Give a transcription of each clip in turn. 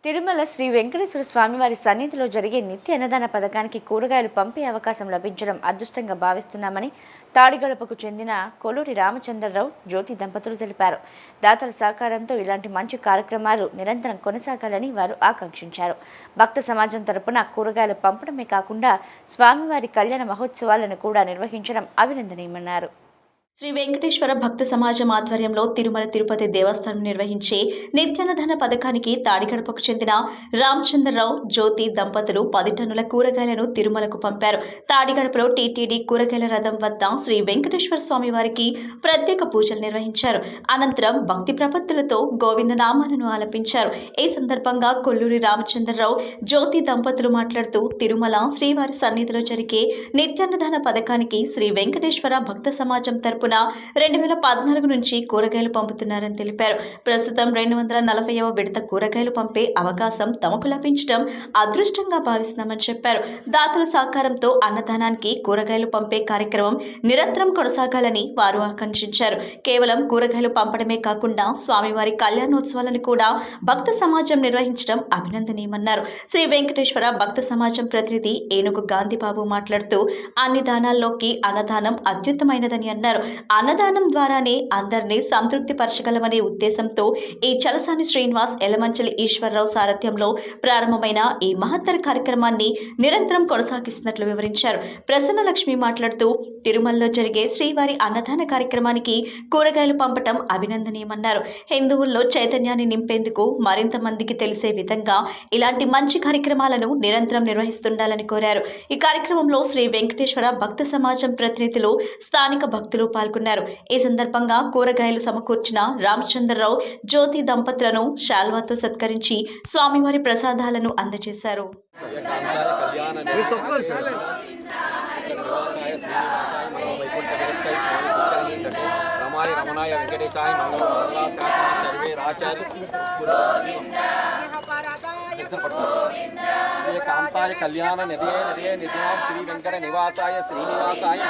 తిరుమల శ్రీ వెంకటేశ్వర స్వామివారి సన్నిధిలో జరిగే నిత్య అన్నదాన పథకానికి కూరగాయలు పంపే అవకాశం లభించడం అదృష్టంగా భావిస్తున్నామని తాడిగడపకు చెందిన కొల్లూరి రామచంద్రరావు జ్యోతి దంపతులు తెలిపారు. దాతల సహకారంతో ఇలాంటి మంచి కార్యక్రమాలు నిరంతరం కొనసాగాలని వారు ఆకాంక్షించారు. భక్త సమాజం తరపున కూరగాయలు పంపడమే కాకుండా స్వామివారి కళ్యాణ మహోత్సవాలను కూడా నిర్వహించడం అభినందనీయమన్నారు. శ్రీ వెంకటేశ్వర భక్త సమాజం ఆధ్వర్యంలో తిరుమల తిరుపతి దేవస్థానం నిర్వహించే నిత్యాన్నదాన పథకానికి తాడిగడపకు చెందిన రామచంద్రరావు జ్యోతి దంపతులు 10 టన్నుల కూరగాయలను తిరుమలకు పంపారు. తాడిగడపలో టీటీడీ కూరగాయల రథం వద్ద శ్రీ వెంకటేశ్వర స్వామి వారికి ప్రత్యేక పూజలు నిర్వహించారు. అనంతరం భక్తి ప్రపత్తులతో గోవింద నామాలను ఆలపించారు. ఈ సందర్భంగా కొల్లూరి రామచంద్రరావు జ్యోతి దంపతులు మాట్లాడుతూ తిరుమల శ్రీవారి సన్నిధిలో జరిగే నిత్యాన్నదాన పథకానికి శ్రీ వెంకటేశ్వర భక్త సమాజం తరపున 2014 నుంచి కూరగాయలు పంపుతున్నారని తెలిపారు. ప్రస్తుతం 240వ విడత కూరగాయలు పంపే అవకాశం తమకు లభించడం అదృష్టంగా భావిస్తున్నామని చెప్పారు. దాతల సహకారంతో అన్నదానానికి కూరగాయలు పంపే కార్యక్రమం నిరంతరం కొనసాగాలని వారు ఆకాంక్షించారు. కేవలం కూరగాయలు పంపడమే కాకుండా స్వామివారి కళ్యాణోత్సవాలను కూడా భక్త సమాజం నిర్వహించడం అభినందనీయమన్నారు. శ్రీ వెంకటేశ్వర భక్త సమాజం ప్రతినిధి ఏనుగు గాంధీబాబు మాట్లాడుతూ అన్ని దానాల్లోకి అన్నదానం అత్యుత్తమైనదని అన్నారు. అన్నదానం ద్వారానే అందరినీ సంతృప్తి పరచగలమనే ఉద్దేశంతో ఈ చలసాని శ్రీనివాస్, ఎలమంచలి ఈశ్వరరావు సారథ్యంలో ప్రారంభమైన ఈ మహత్తర కార్యక్రమాన్ని నిరంతరం కొనసాగిస్తున్నట్లు వివరించారు. ప్రసన్న లక్ష్మి మాట్లాడుతూ తిరుమలలో జరిగే శ్రీవారి అన్నదాన కార్యక్రమానికి కూరగాయలు పంపటం అభినందనీయమన్నారు. హిందువుల్లో చైతన్యాన్ని నింపేందుకు మరింత మందికి తెలిసే విధంగా ఇలాంటి మంచి కార్యక్రమాలను నిరంతరం నిర్వహిస్తుండాలని కోరారు. ఈ కార్యక్రమంలో శ్రీ వెంకటేశ్వర భక్త సమాజం ప్రతినిధులు, స్థానిక భక్తులు పాల్గొన్నారు. ఈ సందర్భంగా కూరగాయలు సమకూర్చిన రామచంద్రరావు జ్యోతి దంపతులను శాల్వాతో సత్కరించి స్వామివారి ప్రసాదాలను అందజేశారు. రమణాయ వెంకటేశాయ కాంతాయ కళ్యాణ నిధయే నిధయే నిధినాం శ్రీ వెంకట నివాసాయ శ్రీనివాసాయ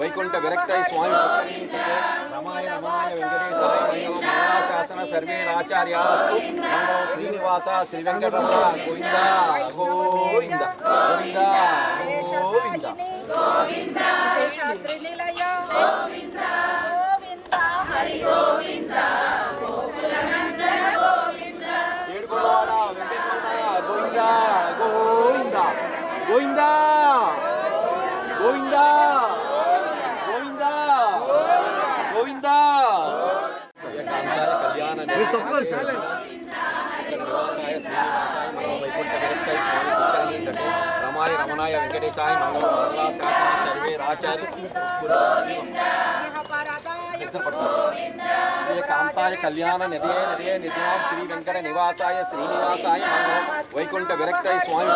వైకుంఠ విరక్తయ స్వామి రమాయ రమణాయ వెంకటేశాయ మంగళశాసన సర్వే ఆచార్యాస్తు మంగళం శ్రీనివాస శ్రీ వెంకటరమణ గోవింద గోవింద గోవింద గోవింద గోవింద శేషాద్రి నిలయ గోవింద గోవింద హరి గోవింద గోకుల నందన గోవింద ఏడుకొండవాడ వెంకటరమణ గోవింద గోవింద గోవింద గోవింద గోవింద గోవింద కళ్యాణ రమాయ రమణాయ వెంకటేశాయ మంగళశాసన సర్వే ఆచార్య కాంతాయ కళ్యాణ నిధయే నిధయే నిధినాం శ్రీ వెంకట నివాసాయ శ్రీనివాసాయ వైకుంఠ విరక్తయ స్వామి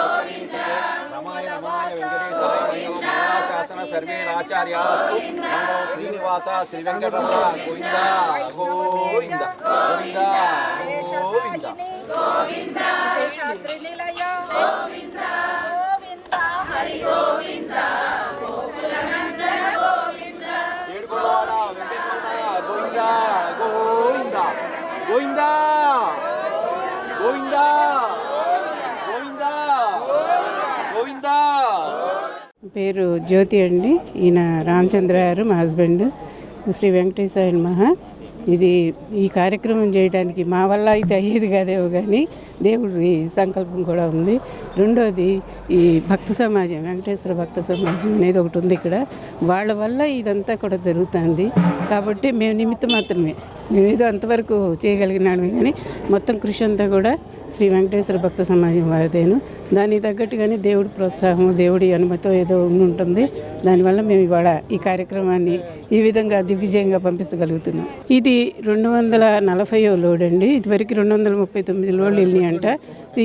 రమాయ రమణాయ వెంకటేశాయ మంగళశాసన సర్వే ఆచార్యాస్తు మంగళం శ్రీనివాస శ్రీ వెంకటరమణ గోవింద గోవింద గోవింద గోవింద గోవింద శేషాద్రి నిలయ గోవింద గోవింద హరి గోవింద గోకుల నందన గోవింద ఏడుకొండవాడ వెంకటరమణ గోవింద గోవింద గోవింద గోవింద గోవింద గోవింద. పేరు జ్యోతి అండి. ఈయన రామచంద్ర గారు మా హస్బెండ్. శ్రీ వెంకటేశ్వర నమః. ఇది ఈ కార్యక్రమం చేయడానికి మా వల్ల అయితే అయ్యేది కాదేమో కానీ దేవుడి సంకల్పం కూడా ఉంది. రెండోది ఈ భక్త సమాజం, వెంకటేశ్వర భక్త సమాజం అనేది ఒకటి ఉంది ఇక్కడ. వాళ్ళ వల్ల ఇదంతా కూడా జరుగుతుంది. కాబట్టి మేము నిమిత్తం మాత్రమే, మేమేదో అంతవరకు చేయగలిగినాడు కానీ మొత్తం కృషి అంతా కూడా శ్రీ వెంకటేశ్వర భక్త సమాజం వారిదేను. దానికి తగ్గట్టుగానే దేవుడి ప్రోత్సాహం, దేవుడి అనుమతి ఏదో ఉంటుంది. దానివల్ల మేము ఇవాళ ఈ కార్యక్రమాన్ని ఈ విధంగా దిగ్విజయంగా పంపించగలుగుతున్నాం. ఇది 240వ లోడ్ అండి. ఇదివరకు 239 లోడ్లు వెళ్ళినాయంట.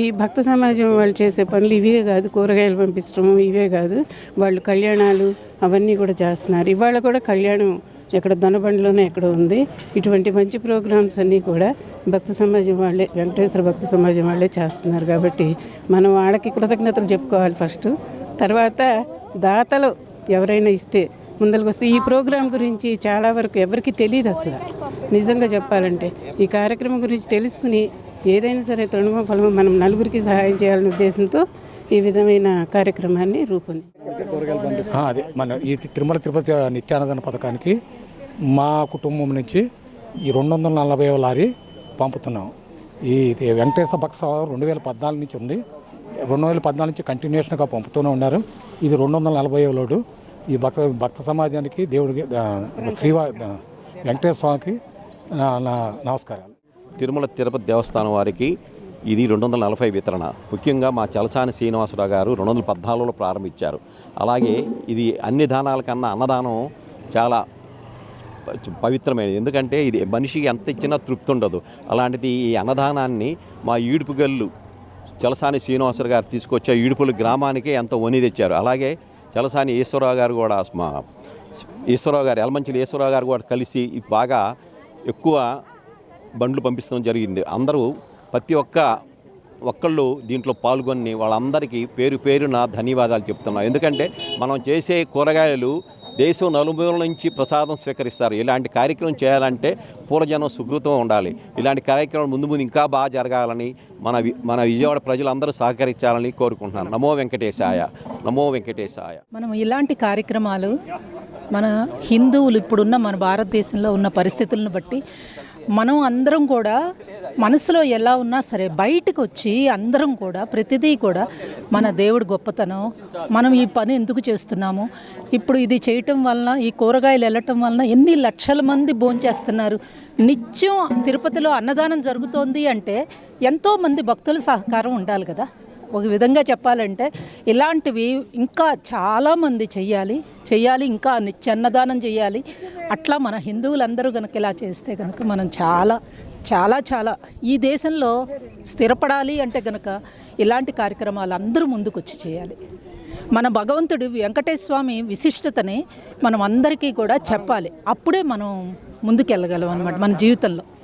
ఈ భక్త సమాజం వాళ్ళు చేసే పనులు ఇవే కాదు, కూరగాయలు పంపించడం ఇవే కాదు, వాళ్ళు కళ్యాణాలు అవన్నీ కూడా చేస్తున్నారు. ఇవాళ కూడా కళ్యాణం ఎక్కడ దొనబండిలోనే ఎక్కడ ఉంది. ఇటువంటి మంచి ప్రోగ్రామ్స్ అన్నీ కూడా భక్త సమాజం వాళ్ళే, వెంకటేశ్వర భక్త సమాజం వాళ్ళే చేస్తున్నారు. కాబట్టి మనం వాళ్ళకి కృతజ్ఞతలు చెప్పుకోవాలి ఫస్ట్. తర్వాత దాతలు ఎవరైనా ఇస్తే ముందరకు వస్తే ఈ ప్రోగ్రాం గురించి చాలా వరకు ఎవరికి తెలియదు అసలు. నిజంగా చెప్పాలంటే ఈ కార్యక్రమం గురించి తెలుసుకుని ఏదైనా సరే తృణమో ఫలమో మనం నలుగురికి సహాయం చేయాలనే ఉద్దేశంతో ఈ విధమైన కార్యక్రమాన్ని రూపొందించారు. అదే మన ఈ తిరుమల తిరుపతి నిత్యాన్నదాన పథకానికి మా కుటుంబం నుంచి ఈ 240 లారీ పంపుతున్నాం. ఈ వెంకటేశ్వర భక్త 2014 నుంచి ఉంది. 2014 నుంచి కంటిన్యూషన్గా పంపుతూనే ఉన్నారు. ఇది 240 లోడు. ఈ భక్త సమాజానికి దేవుడికి వెంకటేశ్వర స్వామికి నా నమస్కారాలు. తిరుమల తిరుపతి దేవస్థానం వారికి ఇది 240 వితరణ. ముఖ్యంగా మా చలసాని శ్రీనివాసరావు గారు 2014లో ప్రారంభించారు. అలాగే ఇది అన్ని దానాల కన్నా అన్నదానం చాలా పవిత్రమైనది. ఎందుకంటే ఇది మనిషికి ఎంత ఇచ్చినా తృప్తి ఉండదు. అలాంటిది ఈ అన్నదానాన్ని మా ఈడుపుగల్లు చలసాని శ్రీనివాసరావు గారు తీసుకొచ్చే ఈడుపుల గ్రామానికి ఎంతో వని తెచ్చారు. అలాగే చలసాని ఈశ్వరరావు గారు కూడా మా ఈశ్వరరావు గారు ఎలమంచిలి ఈశ్వరరావు గారు కూడా కలిసి బాగా ఎక్కువ బండ్లు పంపించడం జరిగింది. అందరూ ప్రతి ఒక్కళ్ళు దీంట్లో పాల్గొని వాళ్ళందరికీ పేరున ధన్యవాదాలు చెప్తున్నాం. ఎందుకంటే మనం చేసే కూరగాయలు దేశం నలుమూలల నుంచి ప్రసాదం స్వీకరిస్తారు. ఇలాంటి కార్యక్రమం చేయాలంటే పూర్వజనం సుకృతం ఉండాలి. ఇలాంటి కార్యక్రమం ముందు ఇంకా బాగా జరగాలని మన విజయవాడ ప్రజలందరూ సహకరించాలని కోరుకుంటున్నాను. నమో వెంకటేశాయ, నమో వెంకటేశాయ. మనం ఇలాంటి కార్యక్రమాలు మన హిందువులు ఇప్పుడున్న మన భారతదేశంలో ఉన్న పరిస్థితులను బట్టి మనం అందరం కూడా మనసులో ఎలా ఉన్నా సరే బయటకు వచ్చి అందరం కూడా ప్రతిదీ కూడా మన దేవుడి గొప్పతనం, మనం ఈ పని ఎందుకు చేస్తున్నాము, ఇప్పుడు ఇది చేయటం వలన ఈ కూరగాయలు వెళ్ళటం వలన ఎన్ని లక్షల మంది భోంచేస్తున్నారు. నిత్యం తిరుపతిలో అన్నదానం జరుగుతోంది అంటే ఎంతోమంది భక్తుల సహకారం ఉండాలి కదా. ఒక విధంగా చెప్పాలంటే ఇలాంటివి ఇంకా చాలామంది చెయ్యాలి, ఇంకా నిత్యన్నదానం చేయాలి. అట్లా మన హిందువులందరూ కనుక ఇలా చేస్తే కనుక మనం చాలా ఈ దేశంలో స్థిరపడాలి అంటే కనుక ఇలాంటి కార్యక్రమాలు అందరూ ముందుకొచ్చి చేయాలి. మన భగవంతుడు వెంకటేశ్వర స్వామి విశిష్టతని మనం అందరికీ కూడా చెప్పాలి. అప్పుడే మనం ముందుకెళ్ళగలం అన్నమాట మన జీవితంలో.